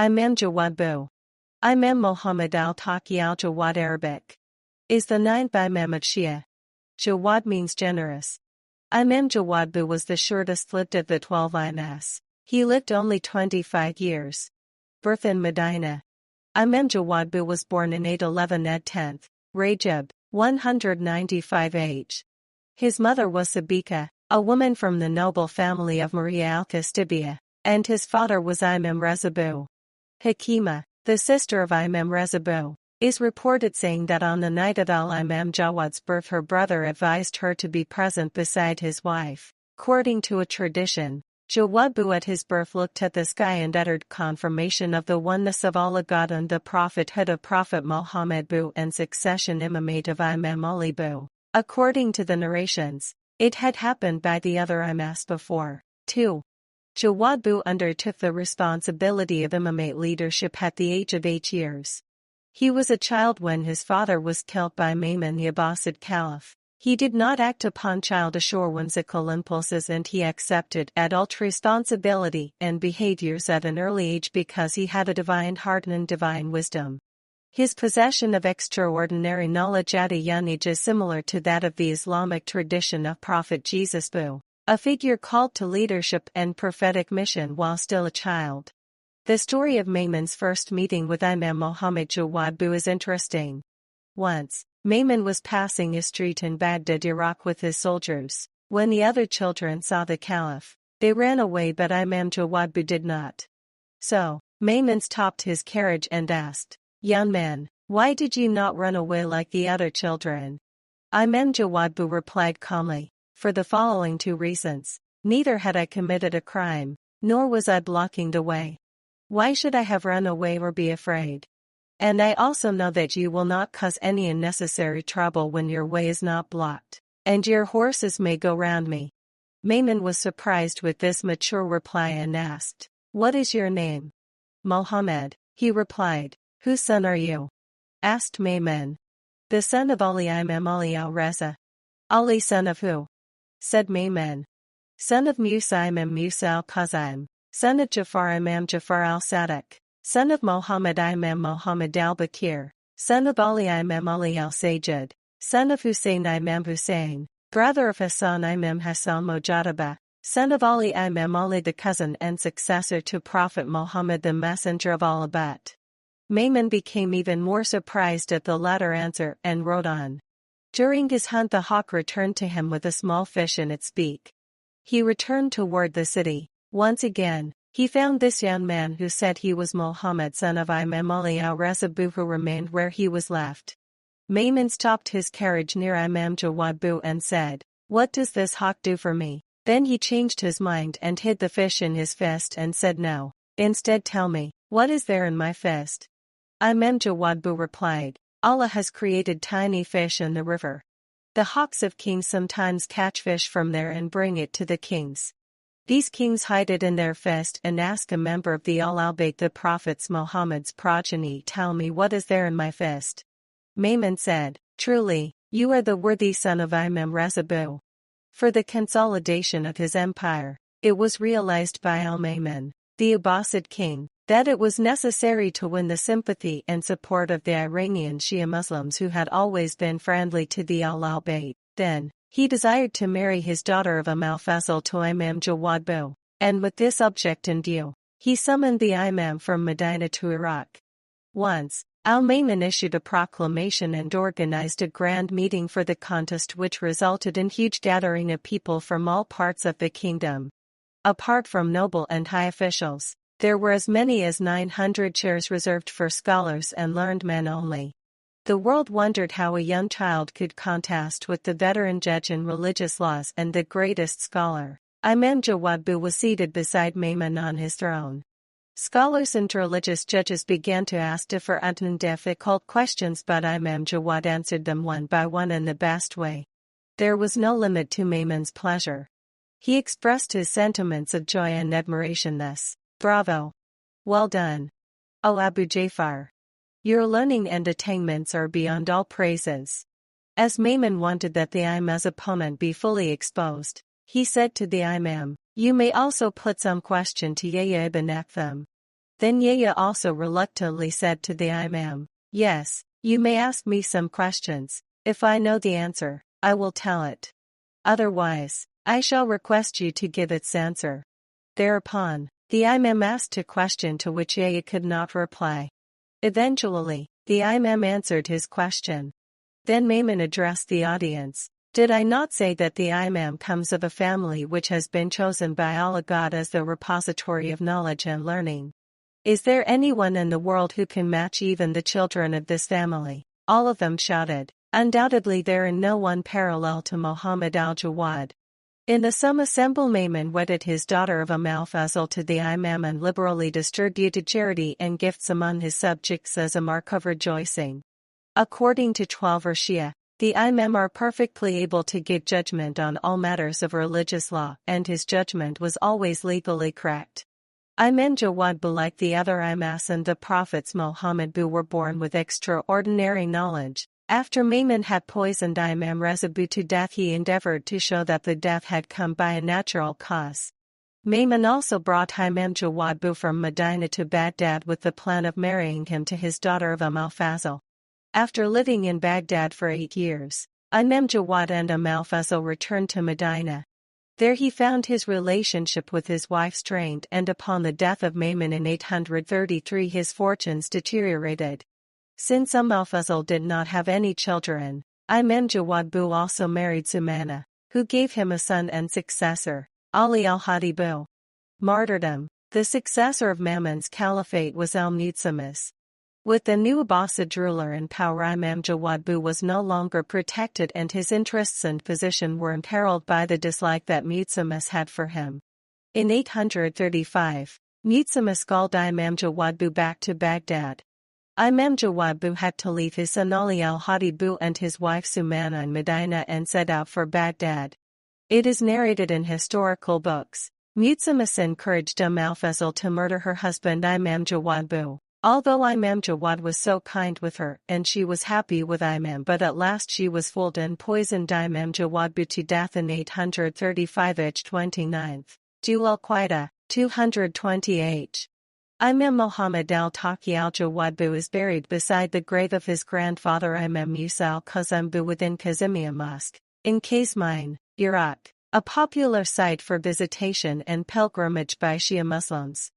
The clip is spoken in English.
Imam Jawad Bu. Imam Muhammad al-Taqi al-Jawad Arabic. Is the ninth Imam of Shia. Jawad means generous. Imam Jawad Bu was the shortest-lived of the 12 imams. He lived only 25 years. Birth in Medina. Imam Jawad Bu was born in 811 at 10th, Rajab, 195 AH. His mother was Sabika, a woman from the noble family of Maria al-Kastibia, and his father was Imam Reza Bu. Hakima, the sister of Imam Reza Bu, is reported saying that on the night of Imam Jawad's birth her brother advised her to be present beside his wife. According to a tradition, Jawad Bu at his birth looked at the sky and uttered confirmation of the oneness of Allah God and the prophethood of Prophet Muhammad Bu and succession imamate of Imam Ali Bu. According to the narrations, it had happened by the other imams before. 2. Jawad Bu undertook the responsibility of imamate leadership at the age of 8 years. He was a child when his father was killed by Ma'mun the Abbasid Caliph. He did not act upon childish or whimsical impulses and he accepted adult responsibility and behaviors at an early age because he had a divine heart and divine wisdom. His possession of extraordinary knowledge at a young age is similar to that of the Islamic tradition of Prophet Jesus Bu, a figure called to leadership and prophetic mission while still a child. The story of Ma'mun's first meeting with Imam Muhammad Jawad Bu is interesting. Once, Ma'mun was passing a street in Baghdad, Iraq with his soldiers. When the other children saw the Caliph, they ran away but Imam Jawad Bu did not. So, Ma'mun stopped his carriage and asked, "Young man, why did you not run away like the other children?" Imam Jawad Bu replied calmly, "For the following 2 reasons. Neither had I committed a crime, nor was I blocking the way. Why should I have run away or be afraid? And I also know that you will not cause any unnecessary trouble when your way is not blocked, and your horses may go round me." Ma'mun was surprised with this mature reply and asked, "What is your name?" "Muhammad," he replied. "Whose son are you?" asked Ma'mun. "The son of Ali Imam Ali al-Reza." "Ali son of who?" said Ma'mun. "Son of Musa Imam Musa al-Kazim. Son of Jafar Imam Jafar al-Sadiq, son of Muhammad Imam Muhammad al-Bakir, son of Ali Imam Ali al-Sajid, son of Hussein Imam Hussein, brother of Hassan Imam Hassan Mujadaba, son of Ali Imam Ali the cousin and successor to Prophet Muhammad the messenger of Allah." Ma'mun became even more surprised at the latter answer and rode on. During his hunt the hawk returned to him with a small fish in its beak. He returned toward the city. Once again, he found this young man who said he was Muhammad son of Imam Ali al-Reza Bu who remained where he was left. Ma'mun stopped his carriage near Imam Jawad Bu and said, "What does this hawk do for me?" Then he changed his mind and hid the fish in his fist and said no. "Instead tell me, what is there in my fist?" Imam Jawad Bu replied, "Allah has created tiny fish in the river. The hawks of kings sometimes catch fish from there and bring it to the kings. These kings hide it in their fist and ask a member of the Al-Bayt the Prophet's Muhammad's progeny, 'Tell me what is there in my fist?'" Ma'mun said, "Truly, you are the worthy son of Imam Reza Bu." For the consolidation of his empire, it was realized by Al-Ma'mun, the Abbasid king, that it was necessary to win the sympathy and support of the Iranian Shia Muslims who had always been friendly to the Al-Bayt. Then, he desired to marry his daughter of Al-Fazl to Imam Jawad Bu, and with this object in view, he summoned the Imam from Medina to Iraq. Once, Al-Ma'mun issued a proclamation and organized a grand meeting for the contest which resulted in huge gathering of people from all parts of the kingdom. Apart from noble and high officials, there were as many as 900 chairs reserved for scholars and learned men only. The world wondered how a young child could contest with the veteran judge in religious laws and the greatest scholar. Imam Jawad Bu was seated beside Ma'mun on his throne. Scholars and religious judges began to ask different and difficult questions, but Imam Jawad answered them one by one in the best way. There was no limit to Ma'mun's pleasure. He expressed his sentiments of joy and admiration thus: "Bravo! Well done, O Abu Ja'far! Your learning and attainments are beyond all praises." As Ma'mun wanted that the Imam's opponent be fully exposed, he said to the Imam, "You may also put some question to Yahya ibn Aktham." Then Yahya also reluctantly said to the Imam, "Yes, you may ask me some questions. If I know the answer, I will tell it. Otherwise, I shall request you to give its answer." Thereupon, the Imam asked a question to which Yahya could not reply. Eventually, the Imam answered his question. Then Maimon addressed the audience. "Did I not say that the Imam comes of a family which has been chosen by Allah God as the repository of knowledge and learning? Is there anyone in the world who can match even the children of this family?" All of them shouted, "Undoubtedly there is no one parallel to Muhammad al-Jawad." In the sum assemble Maimon wedded his daughter of al-Fazl to the Imam and liberally distributed charity and gifts among his subjects as a mark of rejoicing. According to 12 Shia, the Imam are perfectly able to give judgment on all matters of religious law, and his judgment was always legally correct. Imam Jawad Bu, like the other Imams and the prophets Muhammad Bu, were born with extraordinary knowledge. After Maimon had poisoned Imam Reza Bu to death, he endeavored to show that the death had come by a natural cause. Maimon also brought Imam Jawad Bu from Medina to Baghdad with the plan of marrying him to his daughter of al-Fazl. After living in Baghdad for 8 years, Imam Jawad and al-Fazl returned to Medina. There he found his relationship with his wife strained, and upon the death of Maimon in 833 his fortunes deteriorated. Since al-Fazl did not have any children, Imam Jawad Bu also married Sumana, who gave him a son and successor, Ali al-Hadi Bu. Martyrdom. The successor of Maimon's caliphate was al-Mutsamis. With the new Abbasid ruler in power, Imam Jawad Bu was no longer protected and his interests and position were imperiled by the dislike that Mutsamis had for him. In 835, Mutsamis called Imam Jawad Bu back to Baghdad. Imam Jawad Bu had to leave his son Ali al-Hadi Bu and his wife Sumana in Medina and set out for Baghdad. It is narrated in historical books. Mutsamis encouraged al-Fazl to murder her husband Imam Jawad Bu. Although Imam Jawad was so kind with her and she was happy with Imam, but at last she was fooled and poisoned Imam Jawad Bu to death in 835 H. 29th. Dul al-Qaeda, 220 H. Imam Muhammad al-Taqi al-Jawad Bu is buried beside the grave of his grandfather Imam Musa al-Kazim Bu within Kazimiya Mosque, in Kazmine, Iraq, a popular site for visitation and pilgrimage by Shia Muslims.